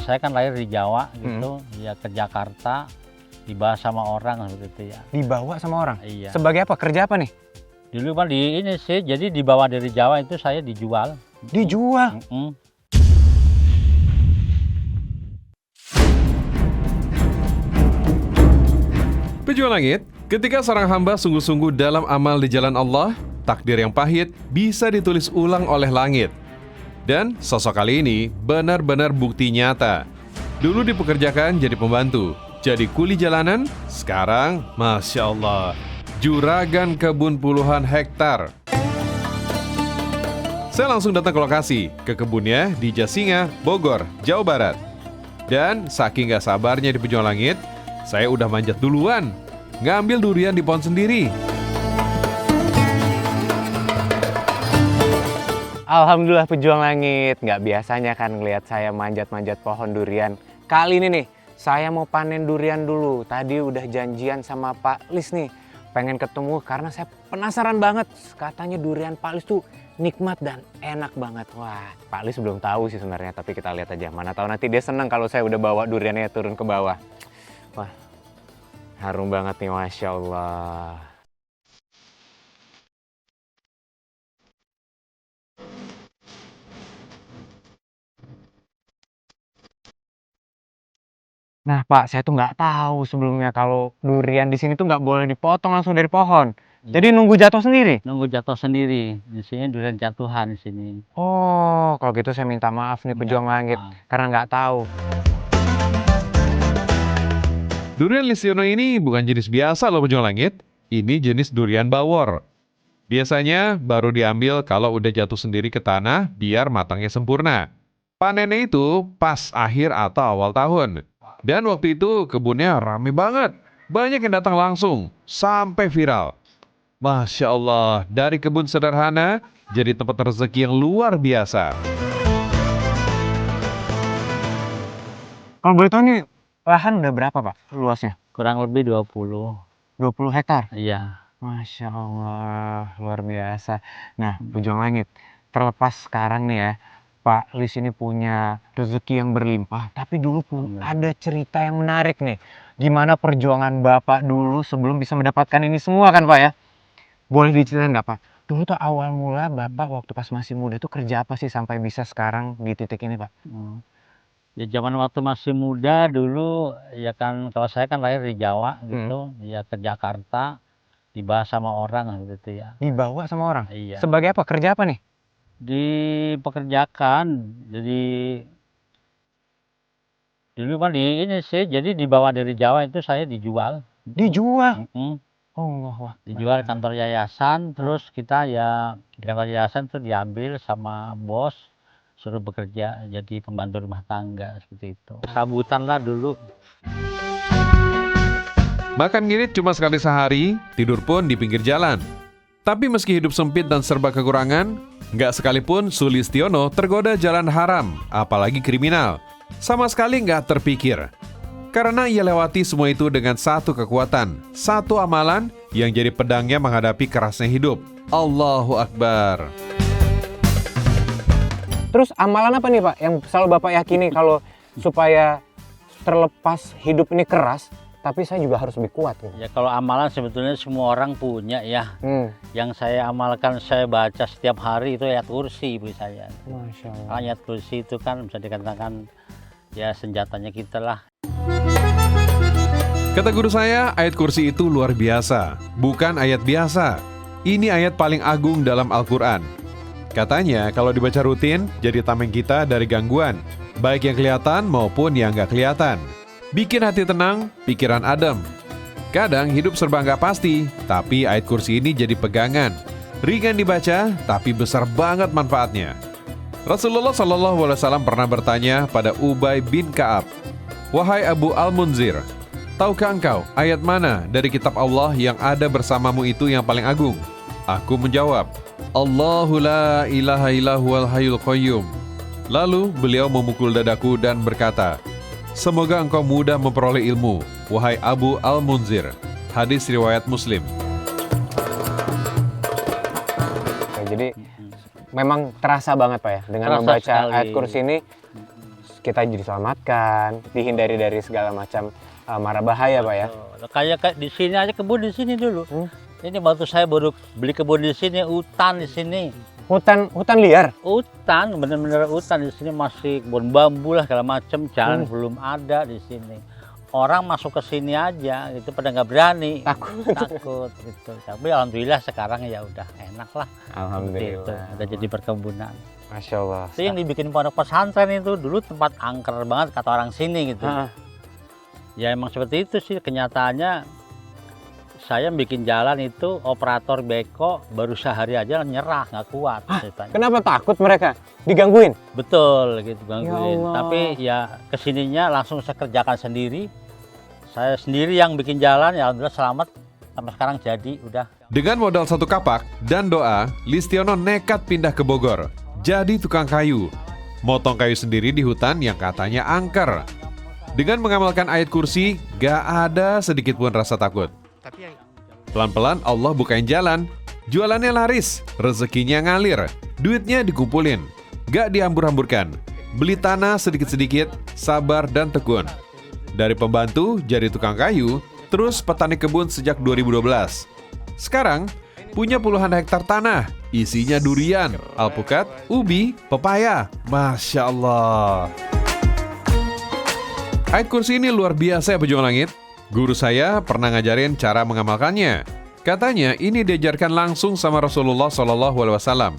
saya kan lahir di Jawa gitu, ya ke Jakarta, dibawa sama orang seperti itu ya. Dibawa sama orang? Iya. Sebagai apa? Kerja apa nih? Dulu kan di ini sih, jadi dibawa dari Jawa itu saya dijual. Dijual? Pejuang langit, ketika seorang hamba sungguh-sungguh dalam amal di jalan Allah, takdir yang pahit bisa ditulis ulang oleh langit. Dan sosok kali ini benar-benar bukti nyata. Dulu dipekerjakan jadi pembantu, jadi kuli jalanan, sekarang Masya Allah, juragan kebun puluhan hektar. Saya langsung datang ke lokasi, ke kebunnya di Jasinga, Bogor, Jawa Barat. Dan saking gak sabarnya di Pejuang Langit, saya udah manjat duluan, ngambil durian di pohon sendiri. Alhamdulillah Pejuang Langit, nggak biasanya kan ngelihat saya manjat-manjat pohon durian. Kali ini nih, saya mau panen durian dulu. Tadi udah janjian sama Pak Lis nih, pengen ketemu karena saya penasaran banget. Katanya durian Pak Lis tuh nikmat dan enak banget. Wah, Pak Lis belum tahu sih sebenarnya, tapi kita lihat aja. Mana tahu nanti dia seneng kalau saya udah bawa duriannya turun ke bawah. Wah, harum banget nih, Masya Allah. Nah Pak, saya tuh nggak tahu sebelumnya kalau durian di sini tuh nggak boleh dipotong langsung dari pohon. Jadi nunggu jatuh sendiri? Nunggu jatuh sendiri, di sini durian jatuhan di sini. Oh, kalau gitu saya minta maaf nih Pejuang Langit, karena nggak tahu. Durian Listiono ini bukan jenis biasa loh Pejuang Langit, ini jenis durian bawor. Biasanya baru diambil kalau udah jatuh sendiri ke tanah biar matangnya sempurna. Panennya itu pas akhir atau awal tahun. Dan waktu itu kebunnya rame banget. Banyak yang datang langsung, sampai viral. Masya Allah, dari kebun sederhana jadi tempat rezeki yang luar biasa. Kalau boleh tahu nih, lahan udah berapa Pak luasnya? Kurang lebih 20. 20 hektar? Iya. Masya Allah, luar biasa. Nah, Pejuang Langit, terlepas sekarang nih ya, Pak Lis ini punya rezeki yang berlimpah, tapi dulu ada cerita yang menarik nih. Gimana perjuangan Bapak dulu sebelum bisa mendapatkan ini semua kan Pak ya? Boleh diceritain nggak Pak? Dulu tuh awal mula Bapak waktu pas masih muda itu kerja apa sih sampai bisa sekarang di titik ini Pak? Ya zaman waktu masih muda dulu, ya kan kalau saya kan lahir di Jawa gitu, ya ke Jakarta, dibawa sama orang gitu ya. Dibawa sama orang? Iya. Sebagai apa? Kerja apa nih? Dipekerjakan, jadi dulu kan di ini sih, jadi dibawa dari Jawa itu saya dijual. Dijual? Oh, dijual kantor yayasan, terus kita ya di kantor yayasan tuh diambil sama bos, suruh bekerja jadi pembantu rumah tangga seperti itu. Sambutan lah dulu. Makan ngirit cuma sekali sehari, tidur pun di pinggir jalan. Tapi meski hidup sempit dan serba kekurangan, nggak sekalipun Sulistiono tergoda jalan haram, apalagi kriminal. Sama sekali nggak terpikir. Karena ia lewati semua itu dengan satu kekuatan, satu amalan yang jadi pedangnya menghadapi kerasnya hidup. Allahu Akbar. Terus amalan apa nih Pak yang selalu Bapak yakini kalau supaya terlepas hidup ini keras, tapi saya juga harus lebih kuat gitu? Ya kalau amalan sebetulnya semua orang punya ya. Yang saya amalkan, saya baca setiap hari itu ayat kursi ibu saya. Masya Allah. Ayat kursi itu kan bisa dikatakan ya senjatanya kita lah. Kata guru saya, ayat kursi itu luar biasa, bukan ayat biasa. Ini ayat paling agung dalam Al-Quran. Katanya kalau dibaca rutin, jadi tameng kita dari gangguan, baik yang kelihatan maupun yang nggak kelihatan. Bikin hati tenang, pikiran adem. Kadang hidup serba nggak pasti, tapi ayat kursi ini jadi pegangan. Ringan dibaca, tapi besar banget manfaatnya. Rasulullah SAW pernah bertanya pada Ubay bin Ka'ab, "Wahai Abu Al-Munzir, tahukah engkau ayat mana dari kitab Allah yang ada bersamamu itu yang paling agung?" Aku menjawab, "Allahu la ilaha illahu hayyul qayyum." Lalu beliau memukul dadaku dan berkata, "Semoga engkau mudah memperoleh ilmu, wahai Abu Al-Munzir." Hadis riwayat Muslim. Jadi memang terasa banget Pak ya dengan Terasa membaca sekali. ayat kursi ini. kita diselamatkan, dihindari dari segala macam mara bahaya, Pak ya. Kayak di sini aja, kebun di sini dulu. Ini waktu saya baru beli kebun di sini, hutan di sini. Hutan liar. Hutan, bener-bener hutan di sini, masih kebun bambu lah segala macam, jalan belum ada di sini. Orang masuk ke sini aja gitu pada nggak berani, takut gitu. Tapi alhamdulillah sekarang ya udah enak lah. Alhamdulillah. Gitu. Udah jadi perkebunan. Masya Allah. Itu yang dibikin pondok pesantren itu dulu tempat angker banget kata orang sini gitu. Ya emang seperti itu sih kenyataannya. Saya bikin jalan itu operator beko baru sehari aja nyerah, nggak kuat. Kenapa takut mereka? Digangguin? Betul gitu, gangguin. Ya Allah. Tapi ya kesininya langsung saya kerjakan sendiri. Saya sendiri yang bikin jalan, ya alhamdulillah selamat sampai sekarang jadi udah. Dengan modal 1 kapak dan doa, Listiono nekat pindah ke Bogor. Jadi tukang kayu. Motong kayu sendiri di hutan yang katanya angker. Dengan mengamalkan ayat kursi, gak ada sedikit pun rasa takut. Pelan-pelan Allah bukain jalan. Jualannya laris, rezekinya ngalir, duitnya dikumpulin. Gak dihambur-hamburkan. Beli tanah sedikit-sedikit, sabar dan tekun. Dari pembantu jadi tukang kayu, terus petani kebun sejak 2012. Sekarang punya puluhan hektar tanah, isinya durian, alpukat, ubi, pepaya. Masya Allah. Ayat kursi ini luar biasa ya pejuang langit. Guru saya pernah ngajarin cara mengamalkannya. Katanya ini diajarkan langsung sama Rasulullah SAW.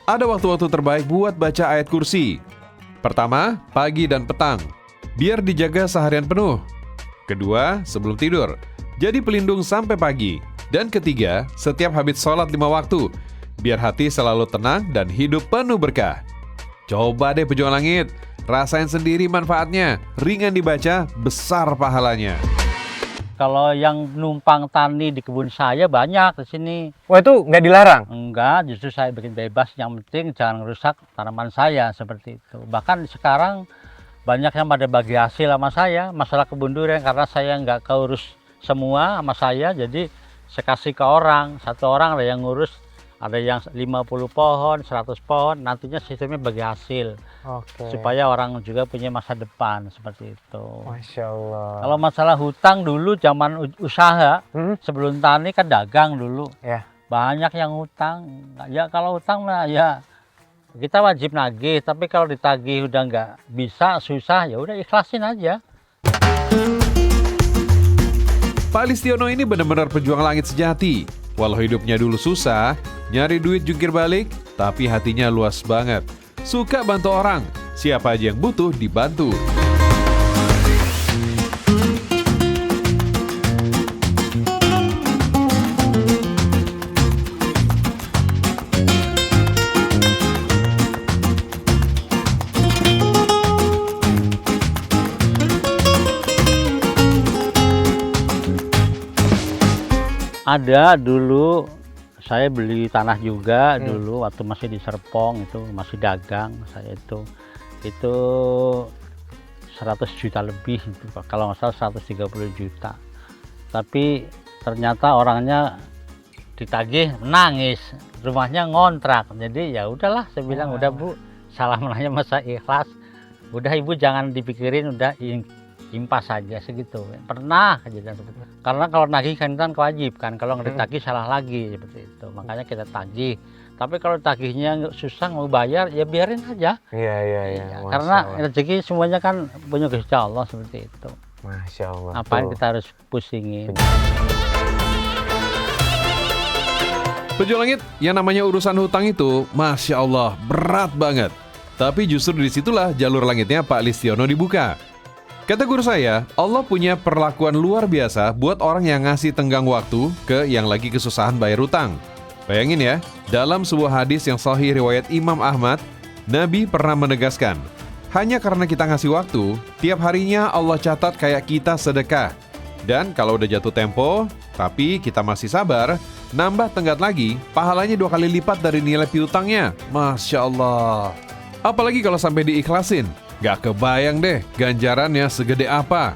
Ada waktu-waktu terbaik buat baca ayat kursi. Pertama, pagi dan petang. Biar dijaga seharian penuh. Kedua, sebelum tidur. Jadi pelindung sampai pagi. Dan ketiga, setiap habis sholat 5 waktu. Biar hati selalu tenang dan hidup penuh berkah. Coba deh pejuang langit. Rasain sendiri manfaatnya. Ringan dibaca, besar pahalanya. Kalau yang numpang tani di kebun saya banyak di sini. Wah, itu nggak dilarang? Enggak, justru saya bikin bebas. Yang penting jangan rusak tanaman saya seperti itu. Bahkan sekarang banyak yang pada bagi hasil sama saya, masalah kebun durian, karena saya nggak keurus semua sama saya, jadi saya kasih ke orang, satu orang ada yang ngurus, ada yang 50 pohon, 100 pohon, nantinya sistemnya bagi hasil. Oke. Supaya orang juga punya masa depan, seperti itu. Masya Allah. Kalau masalah hutang dulu zaman usaha, sebelum tani kan dagang dulu. Ya. Banyak yang hutang, ya kalau hutang mah ya kita wajib nagih, tapi kalau ditagih udah nggak bisa, susah, ya udah ikhlasin aja. Pak Listiono ini benar-benar pejuang langit sejati. Walau hidupnya dulu susah, nyari duit jungkir balik, tapi hatinya luas banget. Suka bantu orang, siapa aja yang butuh dibantu. Ada dulu saya beli tanah juga dulu waktu masih di Serpong, itu masih dagang saya itu 100 juta lebih itu, kalau nggak salah 130 juta. Tapi ternyata orangnya ditagih nangis, rumahnya ngontrak. Jadi ya udahlah, saya bilang udah Bu, salah menanya masa ikhlas. Udah Ibu jangan dipikirin, udah impas saja segitu. Pernah kejadian seperti itu. Karena kalau nagih kan wajib kan, kalau nggak ditagih salah lagi seperti itu. Makanya kita tagih. Tapi kalau tagihnya susah mau bayar, ya biarin aja. Iya. Karena rezeki semuanya kan punya Gusti Allah seperti itu. Masya Allah. Ngapain kita harus pusingin? Pejuang langit, yang namanya urusan hutang itu, Masya Allah, berat banget. Tapi justru disitulah jalur langitnya Pak Listiono dibuka. Kata guru saya, Allah punya perlakuan luar biasa buat orang yang ngasih tenggang waktu ke yang lagi kesusahan bayar utang. Bayangin ya, dalam sebuah hadis yang sahih riwayat Imam Ahmad, Nabi pernah menegaskan, hanya karena kita ngasih waktu, tiap harinya Allah catat kayak kita sedekah. Dan kalau udah jatuh tempo, tapi kita masih sabar, nambah tenggat lagi, pahalanya 2 kali lipat dari nilai piutangnya. Masya Allah. Apalagi kalau sampai diikhlasin. Gak kebayang deh ganjarannya segede apa.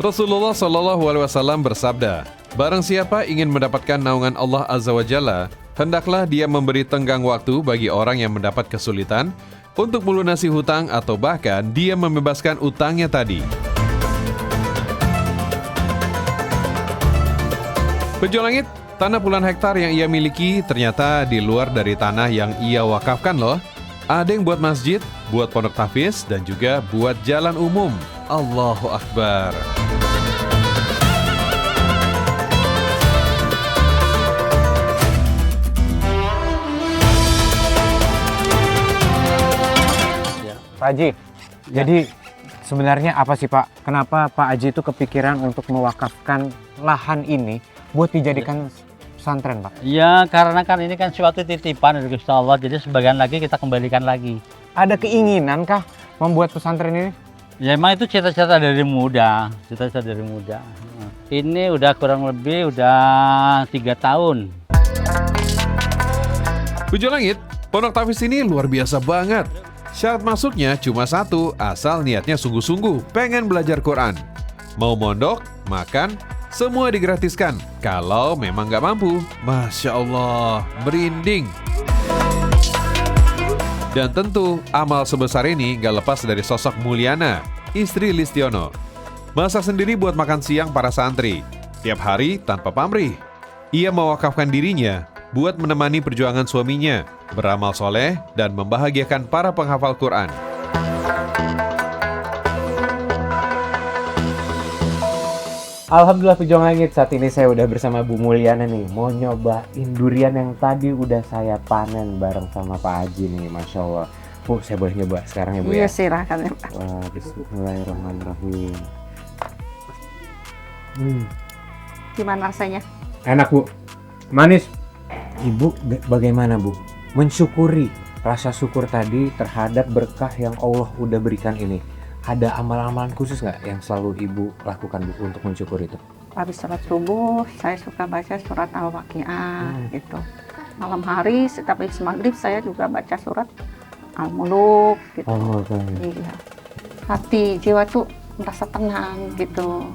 Rasulullah SAW bersabda, barang siapa ingin mendapatkan naungan Allah Azza wa Jalla, hendaklah dia memberi tenggang waktu bagi orang yang mendapat kesulitan, untuk melunasi hutang atau bahkan dia membebaskan utangnya tadi. Penjual langit, tanah puluhan hektar yang ia miliki ternyata di luar dari tanah yang ia wakafkan loh. Ada yang buat masjid, buat pondok tahfiz, dan juga buat jalan umum. Allahu Akbar. Pak Haji, jadi sebenarnya apa sih Pak? Kenapa Pak Haji itu kepikiran untuk mewakafkan lahan ini buat dijadikan pesantren Pak? Ya karena kan ini kan suatu titipan dari Gusti Allah, jadi sebagian lagi kita kembalikan lagi. Ada keinginan kah membuat pesantren ini? Ya emang itu cita-cita dari muda, cita-cita dari muda. Ini udah kurang lebih udah 3 tahun. Penjual langit, pondok tahfiz ini luar biasa banget. Syarat masuknya cuma satu, asal niatnya sungguh-sungguh pengen belajar Quran. Mau mondok, makan, semua digratiskan. Kalau memang nggak mampu, Masya Allah, merinding. Dan tentu, amal sebesar ini nggak lepas dari sosok Mulyana, istri Listiono. Masak sendiri buat makan siang para santri, tiap hari tanpa pamrih. Ia mewakafkan dirinya buat menemani perjuangan suaminya, beramal soleh, dan membahagiakan para penghafal Quran. Alhamdulillah pejuang langit, saat ini saya udah bersama Bu Mulyana nih. Mau nyobain durian yang tadi udah saya panen bareng sama Pak Haji nih, Masya Allah. Bu, saya boleh nyoba sekarang ya Bu Iya ya? silakan ya Pak. Wah, bismillahirrahmanirrahim. Gimana rasanya? Enak Bu, manis. Ibu bagaimana Bu? Mensyukuri rasa syukur tadi terhadap berkah yang Allah udah berikan ini. Ada amalan-amalan khusus nggak yang selalu Ibu lakukan Bu untuk mensyukur itu? Habis sholat subuh, saya suka baca surat Al-Waqiah gitu. Malam hari, setiap habis maghrib saya juga baca surat Al-Muluk gitu. Oh, okay. Iya. Hati, jiwa tuh merasa tenang gitu.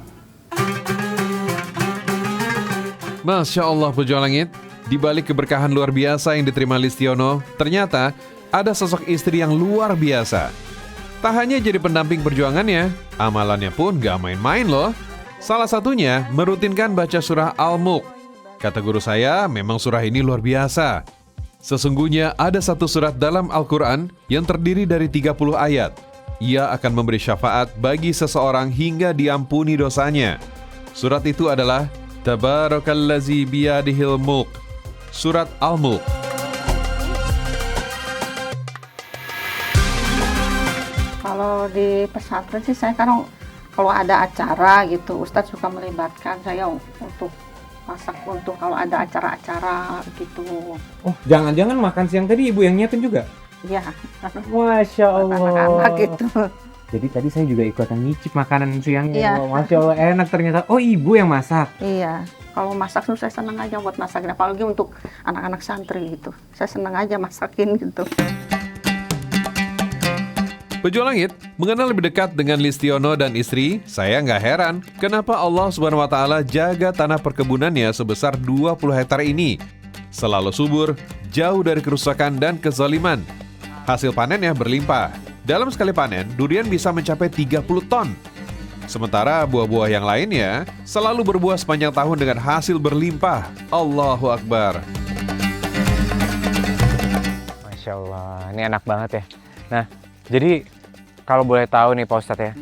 Masya Allah pejuang langit, di balik keberkahan luar biasa yang diterima Listiono, ternyata ada sosok istri yang luar biasa. Tak hanya jadi pendamping perjuangannya, amalannya pun gak main-main loh. Salah satunya merutinkan baca surah Al-Mulk. Kata guru saya, memang surah ini luar biasa. Sesungguhnya ada satu surat dalam Al-Quran yang terdiri dari 30 ayat. Ia akan memberi syafaat bagi seseorang hingga diampuni dosanya. Surat itu adalah Tabarakallazi biyadihil mulk, surat Al-Mulk. Kalau di pesantren sih saya kan kalau ada acara gitu, Ustadz suka melibatkan saya untuk masak untuk kalau ada acara-acara gitu. Oh, jangan-jangan makan siang tadi Ibu yang nyiapin juga? Iya, Masya anak-anak gitu. Jadi tadi saya juga ikutan nyicip makanan siangnya. Iya. Oh, Masya Allah enak ternyata. Oh, Ibu yang masak? Iya, kalau masak tuh saya senang aja buat masakin, apalagi untuk anak-anak santri gitu. Saya senang aja masakin gitu. Pejuang langit, mengenal lebih dekat dengan Listiono dan istri, saya nggak heran kenapa Allah Subhanahu wa Ta'ala jaga tanah perkebunannya sebesar 20 hektar ini. Selalu subur, jauh dari kerusakan dan kezaliman. Hasil panennya berlimpah. Dalam sekali panen, durian bisa mencapai 30 ton. Sementara buah-buah yang lainnya selalu berbuah sepanjang tahun dengan hasil berlimpah. Allahu Akbar. Masya Allah, ini enak banget ya. Nah, jadi kalau boleh tahu nih Pak Ustadz ya,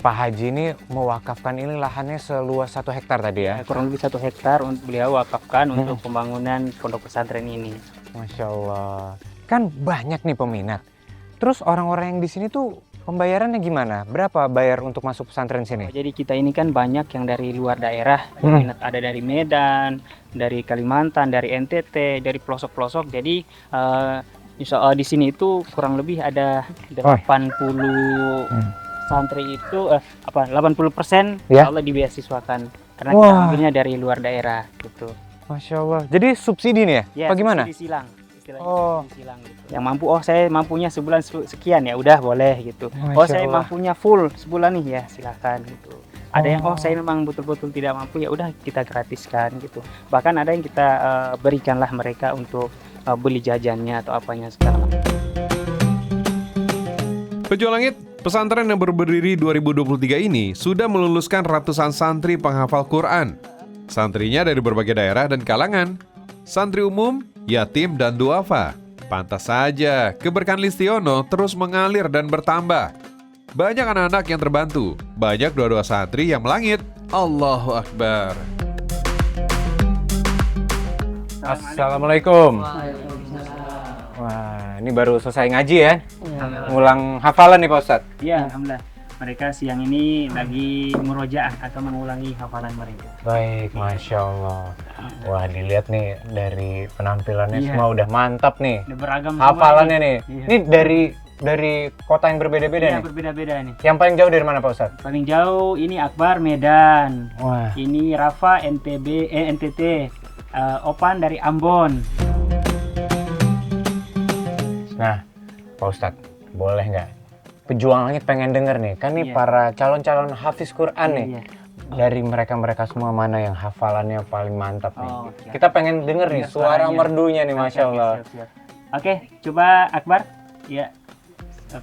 Pak Haji ini mewakafkan ini lahannya seluas 1 hektar tadi ya? Kurang lebih 1 hektar untuk beliau wakafkan untuk pembangunan pondok pesantren ini. Masya Allah, kan banyak nih peminat. Terus orang-orang yang di sini tuh pembayarannya gimana? Berapa bayar untuk masuk pesantren sini? Jadi kita ini kan banyak yang dari luar daerah, peminat ada dari Medan, dari Kalimantan, dari NTT, dari pelosok-pelosok. Jadi insya Allah di sini itu kurang lebih ada 80 santri itu 80% Ya. Allah dibeasiswakan karena kita ambilnya dari luar daerah gitu. Masya Allah. Jadi subsidi nih ya? Ya, Apa gimana? subsidi silang. Istilahnya Oh. subsidi silang gitu. Yang mampu, saya mampunya sebulan sekian ya udah boleh gitu. Masya Saya Allah. mampunya full sebulan nih ya silakan gitu. Ada yang saya memang betul-betul tidak mampu ya udah kita gratiskan gitu. Bahkan ada yang kita berikanlah mereka untuk beli jajannya atau apanya segala macam. Pejuang Langit, pesantren yang berdiri 2023 ini sudah meluluskan ratusan santri penghafal Quran. Santrinya dari berbagai daerah dan kalangan. Santri umum, yatim, dan duafa. Pantas saja, keberkahan Listiono terus mengalir dan bertambah. Banyak anak-anak yang terbantu, banyak doa-doa santri yang melangit. Allahu Akbar. Assalamualaikum. Wah, ini baru selesai ngaji ya? Ngulang hafalan nih Pak Ustadz? Iya, alhamdulillah. Mereka siang ini lagi murojaah atau mengulangi hafalan mereka. Baik, Masya Allah. Wah, dilihat nih dari penampilannya Iya. semua udah mantap nih. Udah beragam Hafalannya nih. Iya. Ini dari kota yang berbeda-beda Iya, nih. berbeda-beda nih. Yang paling jauh dari mana Pak Ustadz? Paling jauh ini Akbar Medan. Wah, Ini Rafa NTT. Opan dari Ambon. nah Pak Ustadz, boleh nggak? Pejuang Langit pengen denger nih, kan nih Iya. para calon-calon hafiz Quran nih. Iya. Dari mereka-mereka semua mana yang hafalannya paling mantap nih? Oh, oke. Kita pengen denger nih Dengar suara suaranya. merdunya nih, Masya Oke, Allah. siap. Oke, coba Akbar. Ya,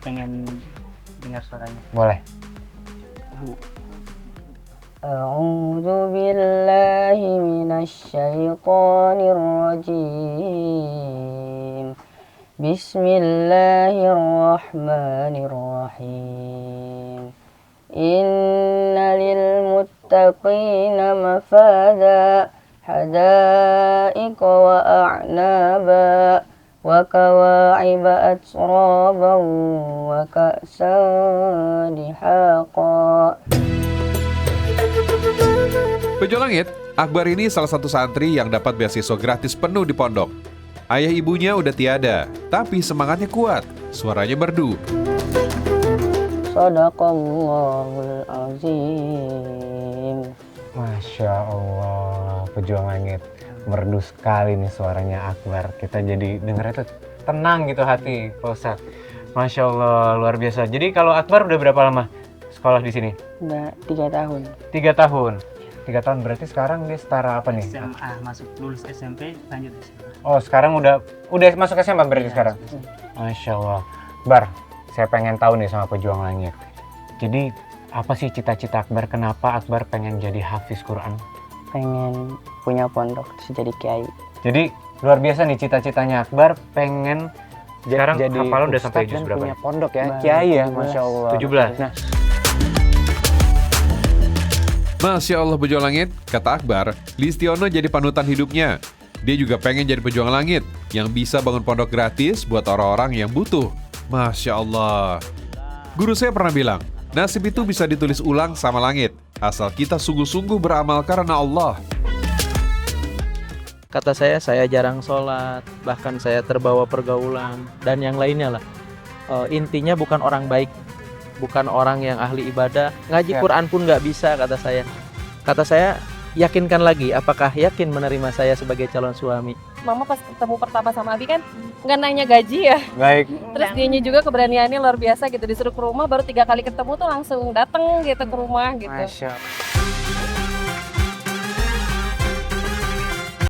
pengen dengar suaranya. Boleh. أعوذ بالله من الشيطان الرجيم بسم الله الرحمن الرحيم إن للمتقين مفازا حدائق وأعنابا وكواعب أترابا وكأسا دحاقا. Pejuang Langit, Akbar ini salah satu santri yang dapat beasiswa gratis penuh di pondok. Ayah ibunya udah tiada, tapi semangatnya kuat, suaranya merdu. Sadaqallahul azim. Masya Allah, Pejuang Langit. Merdu sekali nih suaranya Akbar. Kita jadi dengernya tuh tenang gitu hati, Pak Ustadz. Masya Allah, luar biasa. Jadi kalau Akbar udah berapa lama sekolah di sini? Udah 3 tahun. 3 tahun. 3 tahun berarti sekarang dia setara apa nih? SMA, masuk lulus SMP, lanjut SMA. Oh, sekarang udah masuk SMA berarti sekarang? Masya Allah. Bar, saya pengen tahu nih sama Pejuang Langit. Jadi, apa sih cita-cita Akbar? Kenapa Akbar pengen jadi hafiz Quran? Pengen punya pondok terus jadi kiai. Jadi, luar biasa nih cita-citanya Akbar pengen sekarang jadi hafalan udah sampai ustadz juz dan berapa? punya pondok ya, Baik, kiai ya, 17. Masya Allah. 17. Nah, Masya Allah Pejuang Langit, kata Akbar, Listiono jadi panutan hidupnya. Dia juga pengen jadi pejuang langit yang bisa bangun pondok gratis buat orang-orang yang butuh. Masya Allah. Guru saya pernah bilang, nasib itu bisa ditulis ulang sama langit, asal kita sungguh-sungguh beramal karena Allah. Kata saya jarang sholat, bahkan saya terbawa pergaulan, dan yang lainnya lah. Intinya bukan orang baik, bukan orang yang ahli ibadah. Ngaji Siap. Quran pun nggak bisa, kata saya. Kata saya, yakinkan lagi, apakah yakin menerima saya sebagai calon suami? Mama pas ketemu pertama sama Abi kan nggak nanya gaji ya. baik. Terus dianya juga keberaniannya luar biasa gitu. Disuruh ke rumah baru 3 kali ketemu tuh langsung dateng gitu ke rumah gitu. Masya Allah.